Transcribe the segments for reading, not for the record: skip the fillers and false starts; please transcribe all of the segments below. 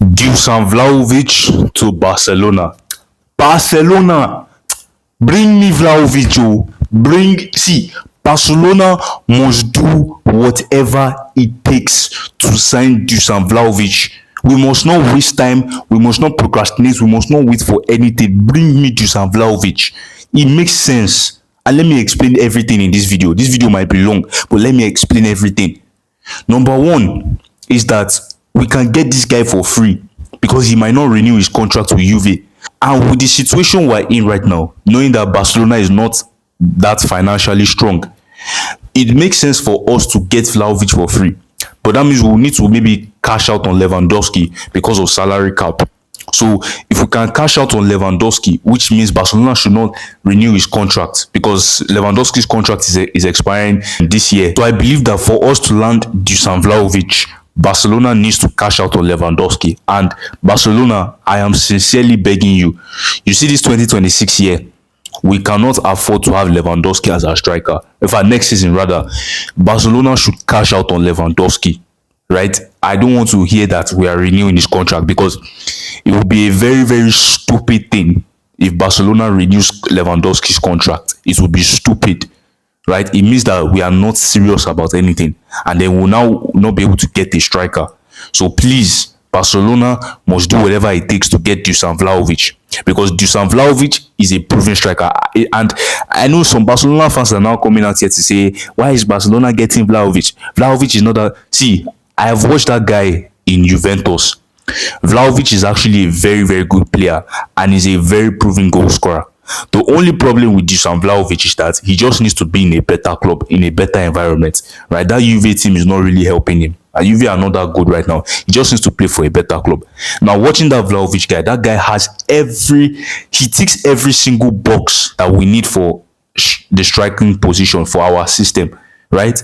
Dusan Vlahovic to Barcelona. Barcelona, bring me Vlahovic, oh. See, Barcelona must do whatever it takes to sign Dusan Vlahovic. We must not waste time. We must not procrastinate. We must not wait for anything. Bring me Dusan Vlahovic. It makes sense. And let me explain everything in this video. This video might be long, but let me explain everything. Number one is that we can get this guy for free because he might not renew his contract with Juve. And with the situation we're in right now, knowing that Barcelona is not that financially strong, it makes sense for us to get Vlahovic for free. But that means we'll need to maybe cash out on Lewandowski because of salary cap. So if we can cash out on Lewandowski, which means Barcelona should not renew his contract because Lewandowski's contract is expiring this year. So I believe that for us to land Dusan Vlahovic, Barcelona needs to cash out on Lewandowski. And Barcelona, I am sincerely begging you. You see this 2026 year, we cannot afford to have Lewandowski as our striker. In fact, next season rather, Barcelona should cash out on Lewandowski. Right? I don't want to hear that we are renewing his contract because it will be a very, very stupid thing if Barcelona renews Lewandowski's contract. It will be stupid, right? It means that we are not serious about anything, and then we'll now not be able to get a striker. So please, Barcelona must do whatever it takes to get Dusan Vlahovic because Dusan Vlahovic is a proven striker. And I know some Barcelona fans are now coming out here to say, why is Barcelona getting Vlahovic? Vlahovic is not a... See, I have watched that guy in Juventus. Vlahovic is actually a very, very good player and is a very proven goal scorer. The only problem with Dusan Vlahovic is that he just needs to be in a better club, in a better environment, right? That Juve team is not really helping him. Juve are not that good right now. He just needs to play for a better club. Now, watching that Vlahovic guy, that guy has he ticks every single box that we need for the striking position for our system, right?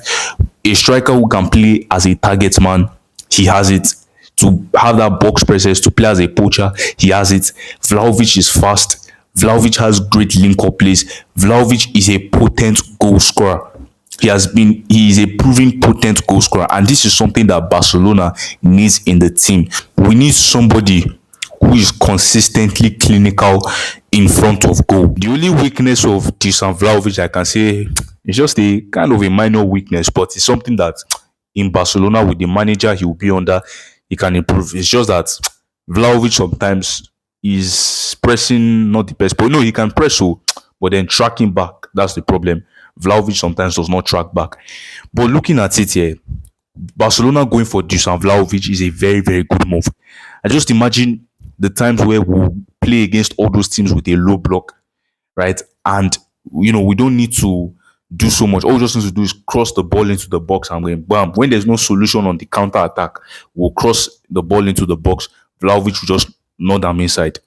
A striker who can play as a target man, he has it. To have that box presence, to play as a poacher, he has it. Vlahovic is fast. Vlahovic has great link-up plays. Vlahovic is a potent goal scorer. He is a proven potent goal scorer, and this is something that Barcelona needs in the team. We need somebody who is consistently clinical in front of goal. The only weakness of Dusan Vlahovic, I can say, is just a kind of a minor weakness, but it's something that in Barcelona with the manager he will be under, he can improve. It's just that Vlahovic sometimes is pressing not the best, but no, he can press so, but then tracking back, that's the problem. Vlahovic sometimes does not track back. But looking at it here, Barcelona going for Dusan Vlahovic is a very, very good move. I just imagine the times where we'll play against all those teams with a low block, right? And, we don't need to do so much. All we just need to do is cross the ball into the box and going bam. When there's no solution on the counter attack, we'll cross the ball into the box. Vlahovic will just nod them inside.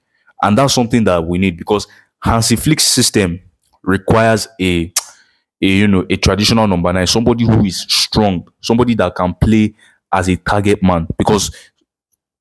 And that's something that we need because Hansi Flick's system requires a traditional number 9, somebody who is strong, somebody that can play as a target man because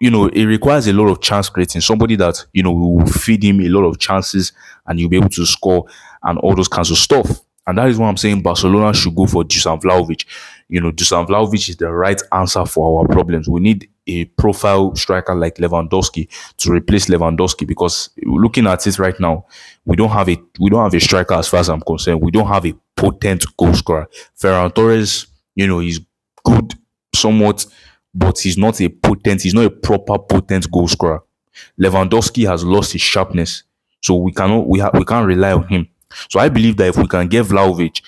it requires a lot of chance creating, somebody that will feed him a lot of chances and you'll be able to score and all those kinds of stuff. And that is why I'm saying Barcelona should go for Dusan Vlahovic. Dusan Vlahovic is the right answer for our problems. We need a profile striker like Lewandowski to replace Lewandowski because looking at it right now, we don't have a striker as far as I'm concerned. We don't have a potent goal scorer. Ferran Torres, he's good somewhat, but he's not a proper potent goal scorer. Lewandowski has lost his sharpness, so we can't rely on him. So I believe that if we can get Vlahovic,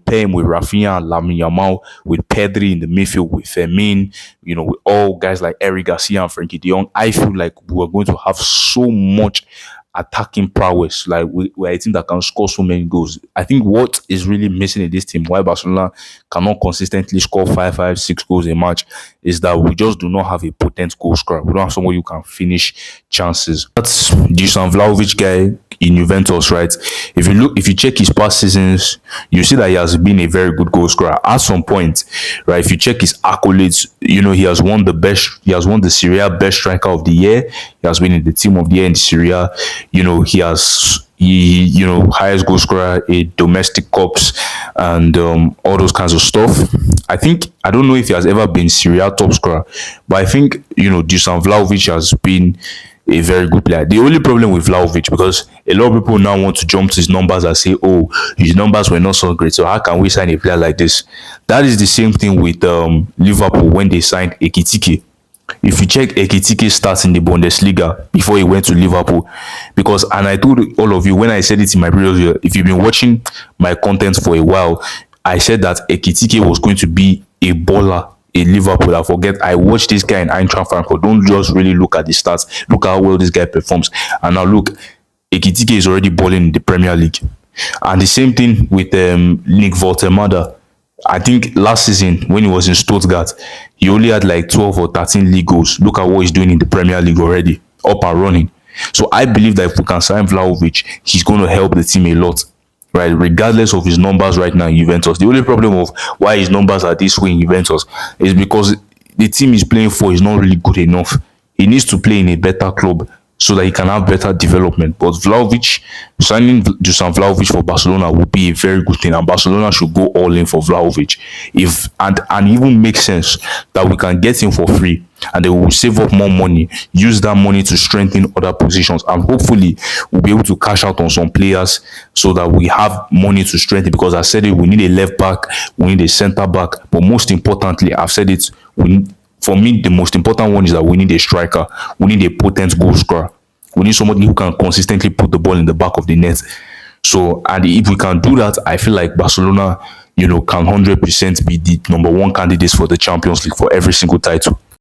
pair him with Rafinha and Lamine Yamal, with Pedri in the midfield, with Fermin, with all guys like Eric Garcia and Frankie de Jong, I feel like we're going to have so much attacking prowess. Like we're a team that can score so many goals. I think what is really missing in this team, why Barcelona cannot consistently score 6 goals a match, is that we just do not have a potent goal scorer. We don't have somebody who can finish chances. That's Dusan Vlahovic guy in Juventus, right? If you check his past seasons, you see that he has been a very good goal scorer at some point, right? If you check his accolades, he has won the Serie A best striker of the year. He has been in the team of the year in the Serie A. He has highest goal scorer in domestic cups and all those kinds of stuff. I don't know if he has ever been Serie A top scorer, but I think Dusan Vlahovic has been a very good player. The only problem with Vlahovic, because a lot of people now want to jump to his numbers and say, "Oh, his numbers were not so great, so how can we sign a player like this?" That is the same thing with Liverpool when they signed Ekitike. If you check Ekitike's stats in the Bundesliga before he went to Liverpool, because and I told all of you when I said it in my previous video, if you've been watching my content for a while, I said that Ekitike was going to be a baller in Liverpool. I forget. I watched this guy in Eintracht Frankfurt. Don't just really look at the stats. Look how well this guy performs. And now look, Ekitike is already balling in the Premier League. And the same thing with Nick Voltemada. I think last season when he was in Stuttgart, he only had like 12 or 13 league goals. Look at what he's doing in the Premier League already, up and running. So I believe that if we can sign Vlahovic, he's going to help the team a lot, right? Regardless of his numbers right now in Juventus. The only problem of why his numbers are this way in Juventus is because the team he's playing for is not really good enough. He needs to play in a better club so that he can have better development. But signing Dusan Vlahovic for Barcelona would be a very good thing, and Barcelona should go all in for Vlahovic. If and even make sense that we can get him for free, and they will save up more money, use that money to strengthen other positions, and hopefully we'll be able to cash out on some players so that we have money to strengthen. Because I said it, we need a left back, we need a centre back, but most importantly, I've said it, for me, the most important one is that we need a striker. We need a potent goal scorer. We need somebody who can consistently put the ball in the back of the net. So, and if we can do that, I feel like Barcelona, can 100% be the number one candidates for the Champions League for every single title.